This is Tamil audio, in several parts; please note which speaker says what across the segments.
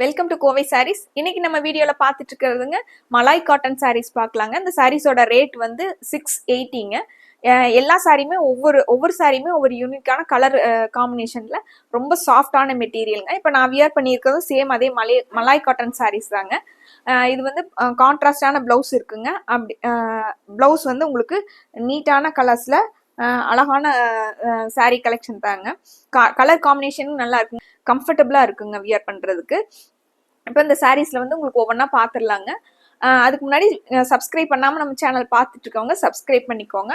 Speaker 1: Welcome to Kovai saris. இன்னைக்கு நம்ம வீடியோல பார்த்துட்டு இருக்கிறதுங்க மலாய் காட்டன் சாரீஸ் பார்க்கலாங்க. இந்த சாரீஸோட ரேட் வந்து 680ங்க. எல்லா சாரியுமே ஒவ்வொரு சாரியுமே ஒவ்வொரு யூனிக்கான கலர் காம்பினேஷன்ல ரொம்ப சாஃப்டான மெட்டீரியலுங்க. இப்போ நான் வியர் பண்ணியிருக்கிறதும் சேம் அதே மலாய் காட்டன் சாரீஸ் தாங்க. இது வந்து கான்ட்ராஸ்டான பிளவுஸ் இருக்குங்க. அப்படி பிளவுஸ் வந்து உங்களுக்கு நீட்டான கலர்ஸ்ல அழகான சாரீ கலெக்ஷன் தாங்க. கலர் காம்பினேஷனும் நல்லா இருக்குங்க, கம்ஃபர்டபுளா இருக்குங்க வியர் பண்றதுக்கு. இப்போ இந்த சாரீஸ்ல வந்து உங்களுக்கு ஒவ்வொன்றா பார்த்துடலாங்க. அதுக்கு முன்னாடி சப்ஸ்கிரைப் பண்ணாமல் நம்ம சேனல் பார்த்துட்டு இருக்கவங்க சப்ஸ்கிரைப் பண்ணிக்கோங்க.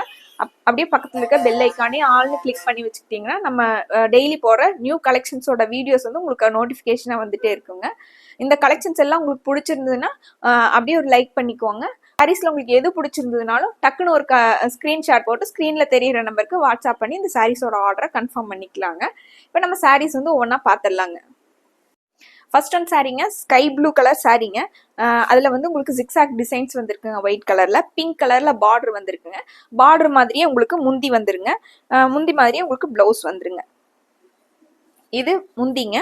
Speaker 1: அப்படியே பக்கத்தில் இருக்க பெல் ஐக்கானே ஆல்னு கிளிக் பண்ணி வச்சுக்கிட்டிங்கன்னா நம்ம டெய்லி போகிற நியூ கலெக்ஷன்ஸோட வீடியோஸ் வந்து உங்களுக்கு நோட்டிஃபிகேஷனாக வந்துட்டே இருக்குங்க. இந்த கலெக்ஷன்ஸ் எல்லாம் உங்களுக்கு பிடிச்சிருந்ததுன்னா அப்படியே ஒரு லைக் பண்ணிக்கோங்க. சாரீஸ்ல உங்களுக்கு எது பிடிச்சிருந்ததுனாலும் டக்குன்னு ஒரு ஸ்க்ரீன்ஷாட் போட்டு ஸ்க்ரீனில் தெரியிற நம்பருக்கு வாட்ஸ்அப் பண்ணி இந்த சாரீஸோட ஆர்டரை கன்ஃபார்ம் பண்ணிக்கலாங்க. இப்போ நம்ம சாரீஸ் வந்து ஒவ்வொன்றா பார்த்துடலாங்க. ஃபர்ஸ்ட் ஒன் சாரீங்க ஸ்கை ப்ளூ கலர் சாரீங்க. அதில் வந்து உங்களுக்கு ஜிக்ஸாக் டிசைன்ஸ் வந்துருக்குங்க. ஒயிட் கலரில் பிங்க் கலரில் பார்டர் வந்துருக்குங்க. பார்டர் மாதிரியே உங்களுக்கு முந்தி வந்துருங்க. முந்தி மாதிரியே உங்களுக்கு ப்ளவுஸ் வந்துருங்க. இது முந்திங்க.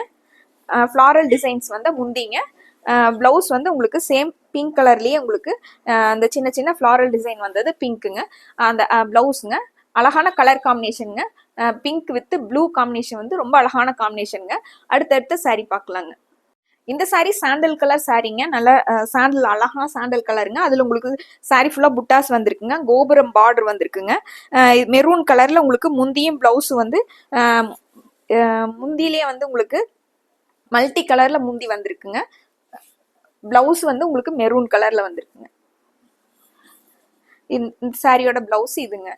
Speaker 1: ஃப்ளாரல் டிசைன்ஸ் வந்து முந்திங்க. ப்ளவுஸ் வந்து உங்களுக்கு சேம் பிங்க் கலர்லேயே உங்களுக்கு அந்த சின்ன சின்ன ஃப்ளாரல் டிசைன் வந்தது பிங்க்குங்க. அந்த ப்ளவுஸுங்க அழகான கலர் காம்பினேஷனுங்க. பிங்க் வித் ப்ளூ காம்பினேஷன் வந்து ரொம்ப அழகான காம்பினேஷனுங்க. அடுத்தடுத்த சாரீ பார்க்கலாங்க. இந்த சாரீ சாண்டல் கலர் சாரீங்க. நல்ல சாண்டல் அழகான சாண்டல் கலருங்க. அதில் உங்களுக்கு சாரீ ஃபுல்லாக புட்டாஸ் வந்திருக்குங்க. கோபுரம் பார்டர் வந்திருக்குங்க. மெரூன் கலரில் உங்களுக்கு முந்தியும் ப்ளவுஸ் வந்து முந்தியிலே வந்து உங்களுக்கு மல்டி கலரில் முந்தி வந்திருக்குங்க. ப்ளவுஸ் வந்து உங்களுக்கு மெரூன் கலரில் வந்திருக்குங்க. இந்த சாரியோட ப்ளவுஸ் இதுங்க.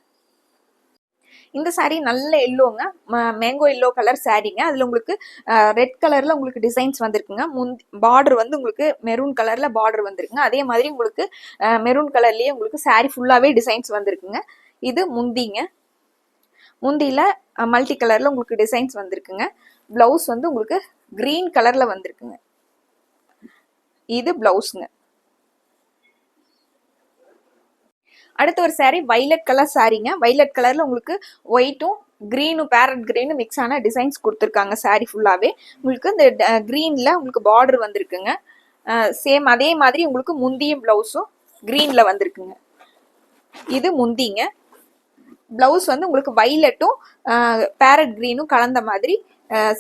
Speaker 1: இந்த சாரீ நல்ல எல்லோங்க, மேங்கோ எல்லோ கலர் சாரீங்க. அதில் உங்களுக்கு ரெட் கலரில் உங்களுக்கு டிசைன்ஸ் வந்திருக்குங்க. பார்டர் வந்து உங்களுக்கு மெரூன் கலரில் பார்டர் வந்திருக்குங்க. அதே மாதிரி உங்களுக்கு மெரூன் கலர்லேயே உங்களுக்கு சாரீ ஃபுல்லாகவே டிசைன்ஸ் வந்திருக்குங்க. இது முந்திங்க. முந்தியில் மல்டி கலரில் உங்களுக்கு டிசைன்ஸ் வந்திருக்குங்க. ப்ளவுஸ் வந்து உங்களுக்கு க்ரீன் கலரில் வந்திருக்குங்க. இது ப்ளவுஸுங்க. அடுத்த ஒரு சாரீ வைலட் கலர் சாரீங்க. வைலட் கலர்ல உங்களுக்கு ஒயிட்டும் கிரீனும் பேரட் கிரீனும் மிக்ஸ் ஆன டிசைன்ஸ் கொடுத்துருக்காங்க. சாரீ ஃபுல்லாவே உங்களுக்கு இந்த கிரீன்ல உங்களுக்கு பார்டர் வந்திருக்குங்க. சேம் அதே மாதிரி உங்களுக்கு முந்தியும் பிளவுஸும் கிரீன்ல வந்திருக்குங்க. இது முந்திங்க. பிளவுஸ் வந்து உங்களுக்கு வைலட்டும் பேரட் கிரீனும் கலந்த மாதிரி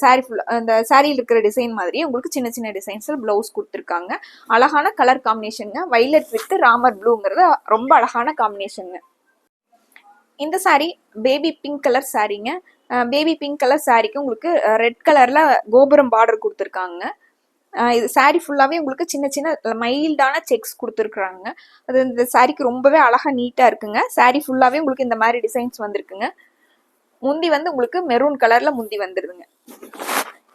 Speaker 1: சாரீ ஃபுல் அந்த சாரியில் இருக்கிற டிசைன் மாதிரி உங்களுக்கு சின்ன சின்ன டிசைன்ஸ்ல பிளவுஸ் கொடுத்துருக்காங்க. அழகான கலர் காம்பினேஷனுங்க. வைலட் வித் ராமர் ப்ளூங்கிறது ரொம்ப அழகான காம்பினேஷனுங்க. இந்த சாரீ பேபி பிங்க் கலர் சாரீங்க. பேபி பிங்க் கலர் சாரீக்கு உங்களுக்கு ரெட் கலர்ல கோபுரம் பார்டர் கொடுத்துருக்காங்க. இது சாரீ ஃபுல்லாவே உங்களுக்கு சின்ன சின்ன மைல்டான செக்ஸ் கொடுத்துருக்குறாங்க. அது இந்த சாரீக்கு ரொம்பவே அழகா நீட்டா இருக்குங்க. சாரீ ஃபுல்லாவே உங்களுக்கு இந்த மாதிரி டிசைன்ஸ் வந்திருக்குங்க. முந்தி வந்து உங்களுக்கு மெரூன் கலர்ல முந்தி வந்துருதுங்க.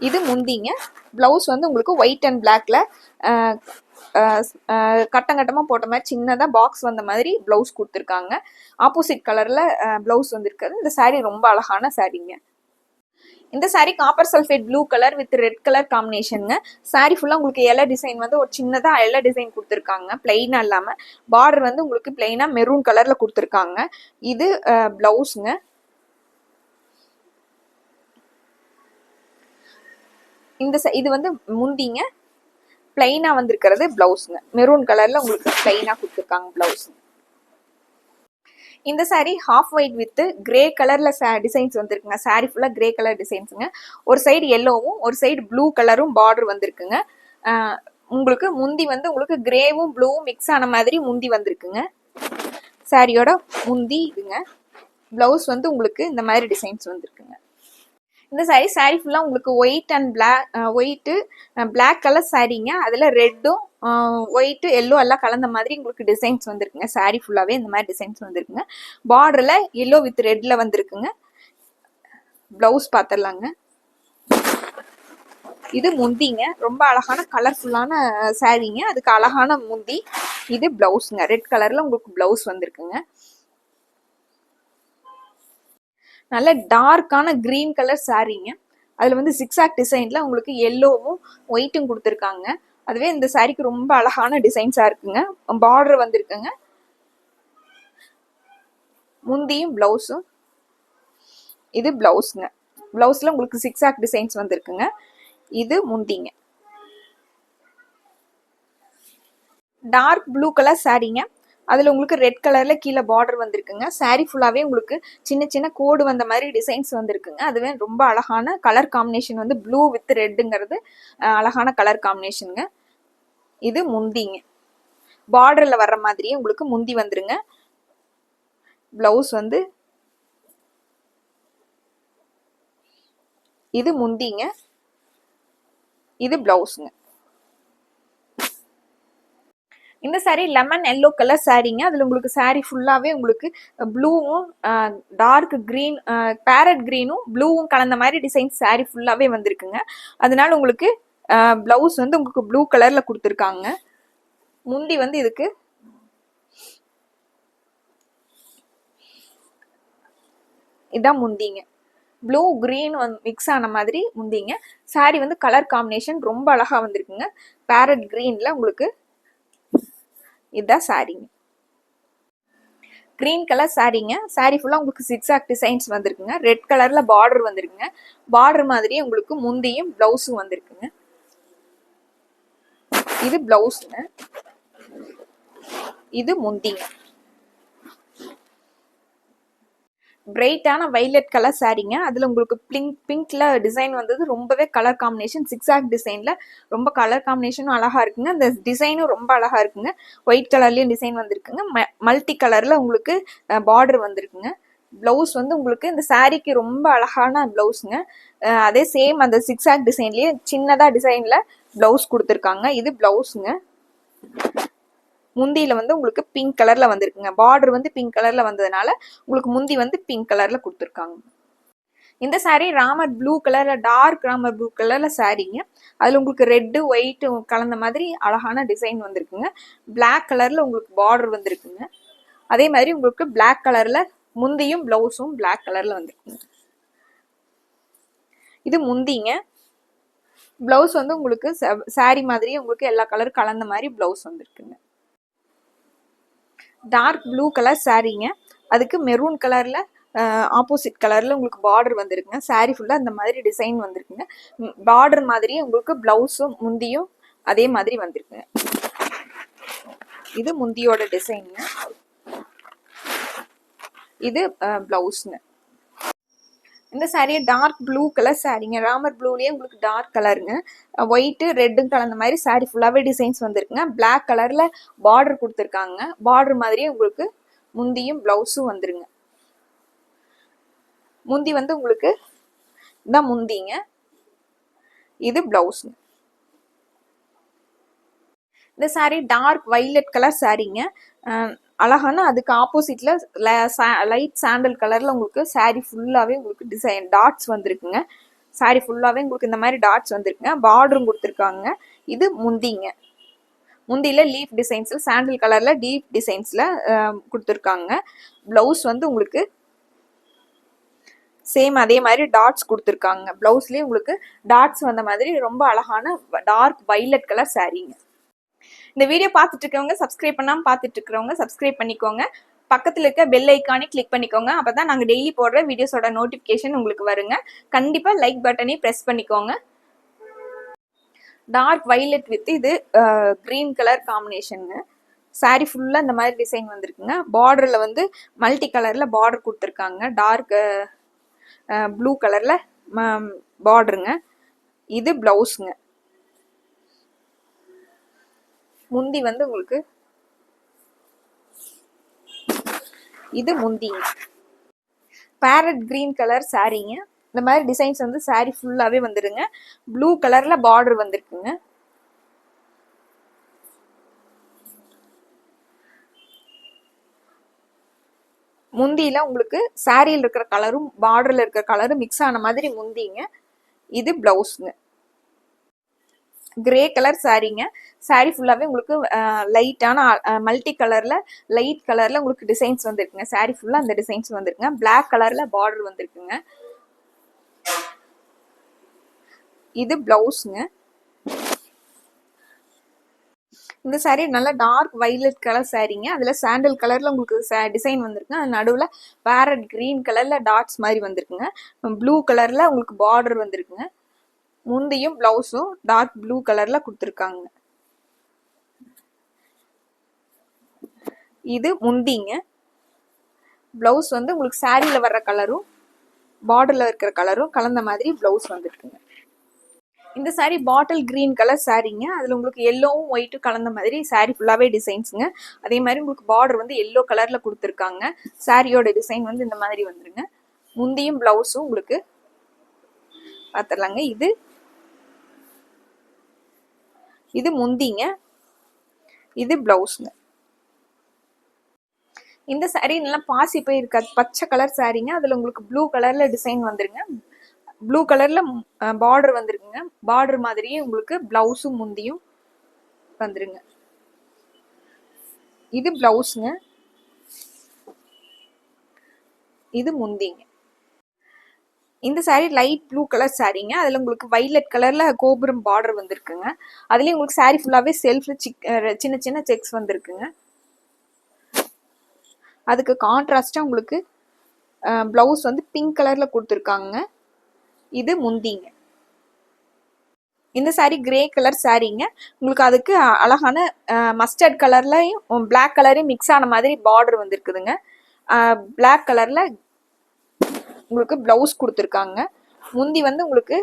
Speaker 1: இது முந்திங்க. பிளவுஸ் வந்து உங்களுக்கு ஒயிட் அண்ட் பிளாக்ல கட்டங்கட்டமா போட்ட மாதிரி சின்னதா பாக்ஸ் வந்த மாதிரி பிளவுஸ் கொடுத்துருக்காங்க. ஆப்போசிட் கலர்ல பிளவுஸ் வந்திருக்காது. இந்த சாரீ ரொம்ப அழகான சாரீங்க. இந்த sari copper sulphate blue colour with red colour காம்பினேஷனுங்க. சாரீ ஃபுல்லா உங்களுக்கு இலை டிசைன் வந்து ஒரு சின்னதா இலை டிசைன் கொடுத்துருக்காங்க. பிளெயினா இல்லாம பார்டர் வந்து உங்களுக்கு பிளெயினா மெரூன் கலர்ல கொடுத்துருக்காங்க. இது பிளவுஸுங்க. இது வந்து முந்திங்க. பிளைனா வந்திருக்கிறது பிளவுஸுங்க. மெரூன் கலர்ல உங்களுக்கு பிளைனா கொடுத்துருக்காங்க பிளவுஸ். இந்த sari half white with grey கலர்ல டிசைன்ஸ் வந்திருக்குங்க. சாரீ ஃபுல்லா கிரே கலர் டிசைன்ஸுங்க. ஒரு சைடு எல்லோவும் ஒரு சைடு ப்ளூ கலரும் பார்டர் வந்திருக்குங்க. உங்களுக்கு முந்தி வந்து உங்களுக்கு கிரேவும் ப்ளூவும் மிக்ஸ் ஆன மாதிரி முந்தி வந்திருக்குங்க. சாரியோட முந்தி இதுங்க. பிளவுஸ் வந்து உங்களுக்கு இந்த மாதிரி டிசைன்ஸ் வந்திருக்குங்க. இந்த சாரீ ஃபுல்லா உங்களுக்கு ஒயிட் அண்ட் பிளாக் கலர் சாரீங்க. அதுல ரெட்டும் ஒயிட்டு எல்லோ எல்லாம் கலந்த மாதிரி உங்களுக்கு டிசைன்ஸ் வந்திருக்குங்க. சாரீ ஃபுல்லாவே இந்த மாதிரி டிசைன்ஸ் வந்திருக்குங்க. பார்டர்ல எல்லோ வித் ரெட்ல வந்திருக்குங்க. பிளவுஸ் பார்த்துடலாங்க. இது முந்திங்க. ரொம்ப அழகான கலர்ஃபுல்லான சாரீங்க. அதுக்கு அழகான முந்தி. இது பிளவுஸ்ங்க. ரெட் கலர்ல உங்களுக்கு பிளவுஸ் வந்திருக்குங்க. நல்ல டார்க்கான கிரீன் கலர் சாரீங்க. அதுல வந்து ஜிக்ஸாக் டிசைன்ல உங்களுக்கு எல்லோவும் ஒயிட்டும் கொடுத்துருக்காங்க. அதுவே இந்த சாரீக்கு ரொம்ப அழகான டிசைன்ஸா இருக்குங்க. பார்டர் வந்திருக்குங்க. முந்தியும் பிளவுஸும். இது பிளவுஸ்ங்க. பிளவுஸ்ல உங்களுக்கு ஜிக்ஸாக் டிசைன்ஸ் வந்திருக்குங்க. இது முந்திங்க. டார்க் ப்ளூ கலர் சாரீங்க. அதில் உங்களுக்கு ரெட் கலரில் கீழே பார்டர் வந்திருக்குங்க. சாரீ ஃபுல்லாகவே உங்களுக்கு சின்ன சின்ன கோடு வந்த மாதிரி டிசைன்ஸ் வந்திருக்குங்க. அதுவே ரொம்ப அழகான கலர் காம்பினேஷன் வந்து ப்ளூ வித் ரெட்டுங்கிறது அழகான கலர் காம்பினேஷனுங்க. இது முந்திங்க. பார்டரில் வர்ற மாதிரியே உங்களுக்கு முந்தி வந்துருங்க. ப்ளவுஸ் வந்து இது முந்திங்க. இது ப்ளவுஸுங்க. இந்த சாரீ லெமன் எல்லோ கலர் சாரீங்க. அதில் உங்களுக்கு சாரீ ஃபுல்லாகவே உங்களுக்கு ப்ளூவும் டார்க் க்ரீன் பேரட் க்ரீனும் ப்ளூவும் கலந்த மாதிரி டிசைன் சாரீ ஃபுல்லாகவே வந்திருக்குங்க. அதனால உங்களுக்கு ப்ளவுஸ் வந்து உங்களுக்கு ப்ளூ கலரில் கொடுத்துருக்காங்க. முந்தி வந்து இதுக்கு இதான் முந்திங்க. ப்ளூ க்ரீன் மிக்ஸ் ஆன மாதிரி முந்திங்க. சாரீ வந்து கலர் காம்பினேஷன் ரொம்ப அழகாக வந்திருக்குங்க. பேரட் க்ரீனில் உங்களுக்கு இதுதான் சாரீங்க. கிரீன் கலர் சாரீங்க. சாரீ ஃபுல்லாக உங்களுக்கு சிக்ஸாக் டிசைன்ஸ் வந்திருக்குங்க. ரெட் கலரில் பார்டர் வந்திருக்குங்க. பார்டர் மாதிரியே உங்களுக்கு முந்தியும் ப்ளவுஸும் வந்திருக்குங்க. இது ப்ளவுஸுங்க. இது முந்திங்க. பிரைட்டான வைலட் கலர் சாரீங்க. அதில் உங்களுக்கு பிங்க்ல டிசைன் வந்தது. ரொம்பவே கலர் காம்பினேஷன் சிக்ஸாக் டிசைனில் ரொம்ப கலர் காம்பினேஷனும் அழகாக இருக்குங்க. அந்த டிசைனும் ரொம்ப அழகாக இருக்குங்க. ஒயிட் கலர்லேயும் டிசைன் வந்திருக்குங்க. மல்டி கலரில் உங்களுக்கு பார்டர் வந்திருக்குங்க. ப்ளவுஸ் வந்து உங்களுக்கு இந்த சாரீக்கு ரொம்ப அழகான ப்ளவுஸுங்க. அதே சேம் அந்த சிக்ஸாக் டிசைன்லேயே சின்னதாக டிசைனில் ப்ளவுஸ் கொடுத்துருக்காங்க. இது ப்ளவுஸுங்க. முந்தியில வந்து உங்களுக்கு பிங்க் கலர்ல வந்திருக்குங்க. பார்டர் வந்து பிங்க் கலர்ல வந்ததுனால உங்களுக்கு முந்தி வந்து பிங்க் கலர்ல கொடுத்துருக்காங்க. இந்த சாரீ ராமர் ப்ளூ கலர்ல டார்க் ராமர் ப்ளூ கலர்ல சாரீங்க. அதுல உங்களுக்கு ரெட்டு ஒயிட் கலந்த மாதிரி அழகான டிசைன் வந்திருக்குங்க. பிளாக் கலர்ல உங்களுக்கு பார்டர் வந்திருக்குங்க. அதே மாதிரி உங்களுக்கு பிளாக் கலர்ல முந்தியும் பிளவுஸும் பிளாக் கலர்ல வந்திருக்குங்க. இது முந்திங்க. பிளவுஸ் வந்து உங்களுக்கு சாரீ மாதிரியே உங்களுக்கு எல்லா கலரும் கலந்த மாதிரி பிளவுஸ் வந்திருக்குங்க. டார்க் ப்ளூ கலர் சாரீங்க. அதுக்கு மெரூன் கலர்ல ஆப்போசிட் கலர்ல உங்களுக்கு பார்டர் வந்திருக்குங்க. சாரீ ஃபுல்லா இந்த மாதிரி டிசைன் வந்திருக்குங்க. பார்டர் மாதிரியே உங்களுக்கு பிளவுஸும் முந்தியும் அதே மாதிரி வந்திருக்குங்க. இது முந்தியோட டிசைனுங்க. இது பிளவுஸ்ங்க. இந்த சாரியை டார்க் ப்ளூ கலர் சாரீங்க. ராமர் ப்ளூலேயே உங்களுக்கு டார்க் கலருங்க. ஒயிட்டு ரெட்டும் கலந்த மாதிரி சாரீ ஃபுல்லாகவே டிசைன்ஸ் வந்துருக்குங்க. பிளாக் கலரில் பார்டர் கொடுத்துருக்காங்க. பார்டர் மாதிரியே உங்களுக்கு முந்தியும் ப்ளவுஸும் வந்துருங்க. முந்தி வந்து உங்களுக்கு இதான் முந்திங்க. இது ப்ளவுஸுங்க. இந்த சாரீ டார்க் வைலட் கலர் சாரீங்க. அழகான அதுக்கு ஆப்போசிட்ல லைட் சாண்டல் கலர்ல உங்களுக்கு சாரீ ஃபுல்லாவே உங்களுக்கு டிசைன் டாட்ஸ் வந்திருக்குங்க. சாரீ ஃபுல்லாவே உங்களுக்கு இந்த மாதிரி டாட்ஸ் வந்திருக்குங்க. பார்டரும் கொடுத்துருக்காங்க. இது முந்திங்க. முந்தியில லீஃப் டிசைன்ஸ்ல சாண்டல் கலர்ல டீப் டிசைன்ஸ்ல கொடுத்துருக்காங்க. பிளவுஸ் வந்து உங்களுக்கு சேம் அதே மாதிரி டாட்ஸ் கொடுத்துருக்காங்க. பிளவுஸ்லயே உங்களுக்கு டாட்ஸ் வந்த மாதிரி ரொம்ப அழகான டார்க் வைலட் கலர் சாரீங்க. இந்த வீடியோ பார்த்துட்டு இருக்கவங்க சப்ஸ்கிரைப் பண்ணாமல் பார்த்துட்டு இருக்கிறவங்க சப்ஸ்கிரைப் பண்ணிக்கோங்க. பக்கத்தில் இருக்க பெல் ஐக்கானே கிளிக் பண்ணிக்கோங்க. அப்போ தான் நாங்கள் டெய்லி போடுற வீடியோஸோட நோட்டிஃபிகேஷன் உங்களுக்கு வருங்க. கண்டிப்பாக லைக் பட்டனே ப்ரெஸ் பண்ணிக்கோங்க. டார்க் வைலட் வித் இது க்ரீன் கலர் காம்பினேஷனுங்க. சாரீ ஃபுல்லாக இந்த மாதிரி டிசைன் வந்திருக்குங்க. பார்டரில் வந்து மல்டி கலரில் பார்டர் கொடுத்துருக்காங்க. டார்க் ப்ளூ கலரில் பார்டருங்க. இது ப்ளவுஸுங்க. முந்தி வந்து உங்களுக்கு இது முந்திங்க. பேரட் கிரீன் கலர் சாரீங்க. இந்த மாதிரி டிசைன்ஸ் வந்து சாரீ ஃபுல்லாவே வந்துருங்க. ப்ளூ கலர்ல பார்டர் வந்திருக்குங்க. முந்தியில உங்களுக்கு சாரியில் இருக்கிற கலரும் பார்டர்ல இருக்கிற கலரும் மிக்ஸ் ஆன மாதிரி முந்திங்க. இது பிளவுஸ்ங்க. கிரே கலர் சாரீங்க. சாரீ ஃபுல்லாவே உங்களுக்கு லைட்டான மல்டி கலர்ல லைட் கலர்ல உங்களுக்கு டிசைன்ஸ் வந்திருக்குங்க. சாரீ ஃபுல்லா அந்த டிசைன்ஸ் வந்திருக்குங்க. பிளாக் கலர்ல பார்டர் வந்திருக்குங்க. இது பிளவுஸ்ங்க. இந்த சாரீ நல்லா டார்க் வைலட் கலர் சாரீங்க. அதுல சாண்டல் கலர்ல உங்களுக்கு டிசைன் வந்திருக்குங்க. அது நடுவுல பேரட் கிரீன் கலர்ல டாட்ஸ் மாதிரி வந்திருக்குங்க. ப்ளூ கலர்ல உங்களுக்கு பார்டர் வந்திருக்குங்க. முந்தியும் பிளவுஸும் டார்க் ப்ளூ கலர்ல கொடுத்துருக்காங்க. இது முந்திங்க. பிளவுஸ் வந்து உங்களுக்கு சாரியில வர்ற கலரும் பார்டர்ல இருக்கிற கலரும் கலந்த மாதிரி பிளவுஸ் வந்துருக்குங்க. இந்த சாரீ பாட்டில் கிரீன் கலர் சாரீங்க. அதுல உங்களுக்கு எல்லோவும் ஒயிட்டும் கலந்த மாதிரி சாரீ ஃபுல்லாவே டிசைன்ஸுங்க. அதே மாதிரி உங்களுக்கு பார்டர் வந்து எல்லோ கலர்ல கொடுத்துருக்காங்க. சாரியோட டிசைன் வந்து இந்த மாதிரி வந்துருங்க. முந்தியும் பிளவுஸும் உங்களுக்கு பார்த்துடலாங்க. இது முந்திங்க, இது பிளவுஸ்ங்க. இந்த சாரீ நல்லா பாசி போய் இருக்காது, பச்சை கலர் சாரீங்க. அதுல உங்களுக்கு ப்ளூ கலர்ல டிசைன் வந்துருங்க. ப்ளூ கலர்ல பார்டர் வந்துருக்குங்க. பார்டர் மாதிரியே உங்களுக்கு பிளவுஸும் முந்தியும் வந்துருங்க. இது பிளவுஸ்ங்க, இது முந்திங்க. இந்த சாரீ லைட் ப்ளூ கலர் சாரீங்க. அதுல உங்களுக்கு வைலட் கலர்ல கோபுரம் பார்டர் வந்திருக்குங்க. அதுலயும் உங்களுக்கு சாரீ ஃபுல்லாவே செல்ஃப்ல சின்ன சின்ன செக்ஸ் வந்திருக்குங்க. அதுக்கு கான்ட்ராஸ்டா உங்களுக்கு பிளவுஸ் வந்து பிங்க் கலர்ல கொடுத்துருக்காங்க. இது முந்திங்க. இந்த சாரீ கிரே கலர் சாரீங்க. உங்களுக்கு அதுக்கு அழகான மஸ்டர்ட் கலர்லயும் பிளாக் கலரையும் மிக்ஸ் ஆன மாதிரி பார்டர் வந்திருக்குதுங்க. பிளாக் கலர்ல உங்களுக்கு பிளவுஸ் கொடுத்துருக்காங்க. முந்தி வந்து உங்களுக்கு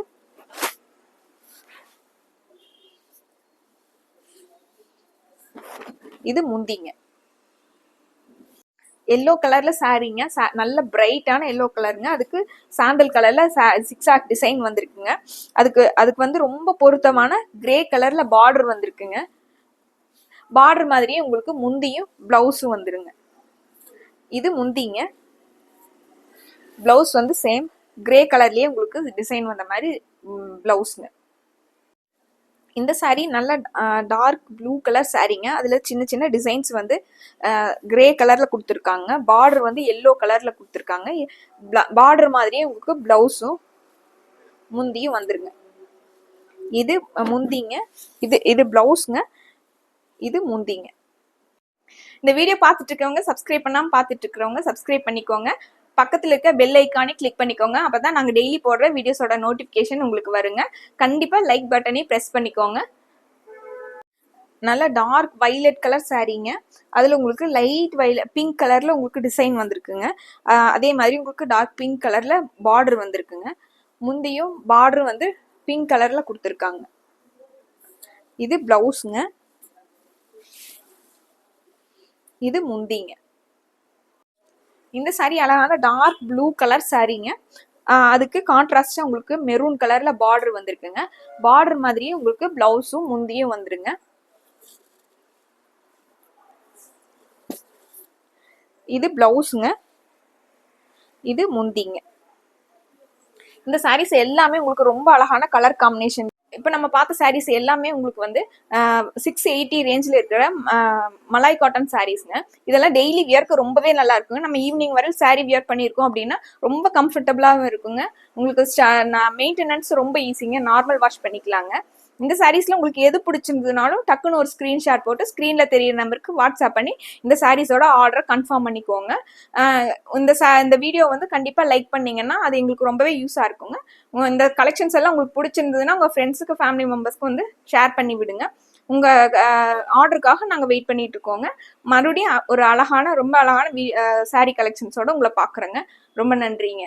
Speaker 1: இது முந்திங்க. எல்லோ கலர்ல சாரீங்க. நல்ல பிரைட்டான எல்லோ கலருங்க. அதுக்கு சாண்டல் கலர்ல சிக்ஸாக் டிசைன் வந்திருக்குங்க. அதுக்கு வந்து ரொம்ப பொருத்தமான கிரே கலர்ல பார்டர் வந்திருக்குங்க. பார்டர் மாதிரியே உங்களுக்கு முந்தியும் பிளவுஸும் வந்துருங்க. இது முந்திங்க. பிளவுஸ் வந்து சேம் கிரே கலர்லயே உங்களுக்கு டிசைன் வந்த மாதிரி பிளவுஸ்ங்க. இந்த சாரீ நல்ல டார்க் ப்ளூ கலர் சாரீங்க. அதுல சின்ன சின்ன டிசைன்ஸ் வந்து கிரே கலர்ல கொடுத்துருக்காங்க. பார்டர் வந்து எல்லோ கலர்ல கொடுத்துருக்காங்க. பார்டர் மாதிரியே உங்களுக்கு பிளவுஸும் முந்தியும் வந்துருங்க. இது முந்திங்க, இது பிளவுஸ்ங்க, இது முந்திங்க. இந்த வீடியோ பார்த்துட்டு இருக்கவங்க சப்ஸ்கிரைப் பண்ணாம பார்த்துட்டு இருக்கிறவங்க சப்ஸ்கிரைப் பண்ணிக்கோங்க. பக்கத்துல இருக்க பெல் ஐக்கானே கிளிக் பண்ணிக்கோங்க. அப்பதான் நாங்க டெய்லி போடுற வீடியோஸோட நோட்டிபிகேஷன் உங்களுக்கு வருங்க. கண்டிப்பா லைக் பட்டனையும் பிரஸ் பண்ணிக்கோங்க. நல்ல டார்க் வைலட் கலர் சாரீங்க. அதுல உங்களுக்கு லைட் பிங்க் கலர்ல உங்களுக்கு டிசைன் வந்திருக்குங்க. அதே மாதிரி உங்களுக்கு டார்க் பிங்க் கலர்ல பார்டர் வந்திருக்குங்க. முந்தியும் பார்டர் வந்து பிங்க் கலர்ல கொடுத்துருக்காங்க. இது பிளவுஸ்ங்க, இது முந்திங்க. இந்த சாரீ அழகான டார்க் ப்ளூ கலர் சாரீங்க. அதுக்கு கான்ட்ராஸ்டா உங்களுக்கு மெரூன் கலர்ல பார்டர் வந்திருக்குங்க. பார்டர் மாதிரியே உங்களுக்கு பிளவுஸும் முந்தியும் வந்துருங்க. இது பிளவுஸ்ங்க, இது முந்திங்க. இந்த சாரீஸ் எல்லாமே உங்களுக்கு ரொம்ப அழகான கலர் காம்பினேஷன். இப்போ நம்ம பார்த்த சாரீஸ் எல்லாமே உங்களுக்கு வந்து 680 ரேஞ்சில் இருக்கிற மலாய் காட்டன் சாரீஸ்ங்க. இதெல்லாம் டெய்லி வியர்க்கு ரொம்பவே நல்லா இருக்குங்க. நம்ம ஈவினிங் வரை சாரீ வியர் பண்ணியிருக்கோம் அப்படின்னா ரொம்ப கம்ஃபர்டபுளாகவும் இருக்குங்க. உங்களுக்கு மெயின்டெனன்ஸ் ரொம்ப ஈஸிங்க. நார்மல் வாஷ் பண்ணிக்கலாங்க. இந்த சாரீஸ்ல உங்களுக்கு எது பிடிச்சிருந்ததுனாலும் டக்குன்னு ஒரு ஸ்கிரீன்ஷாட் போட்டு ஸ்க்ரீன்ல தெரியிற நம்பருக்கு வாட்ஸ்அப் பண்ணி இந்த சாரீஸோட ஆர்டரை கன்ஃபார்ம் பண்ணிக்கோங்க. இந்த வீடியோ வந்து கண்டிப்பா லைக் பண்ணீங்கன்னா அது எங்களுக்கு ரொம்பவே யூஸா இருக்குங்க. இந்த கலெக்ஷன்ஸ் எல்லாம் உங்களுக்கு பிடிச்சிருந்ததுன்னா உங்க ஃப்ரெண்ட்ஸுக்கு ஃபேமிலி மெம்பர்ஸ்க்கு வந்து ஷேர் பண்ணி விடுங்க. உங்க ஆர்டருக்காக நாங்க வெயிட் பண்ணிட்டு இருக்கோங்க. மறுபடியும் ஒரு ரொம்ப அழகான சாரீ கலெக்ஷன்ஸோட உங்களை பாக்குறேங்க. ரொம்ப நன்றிங்க.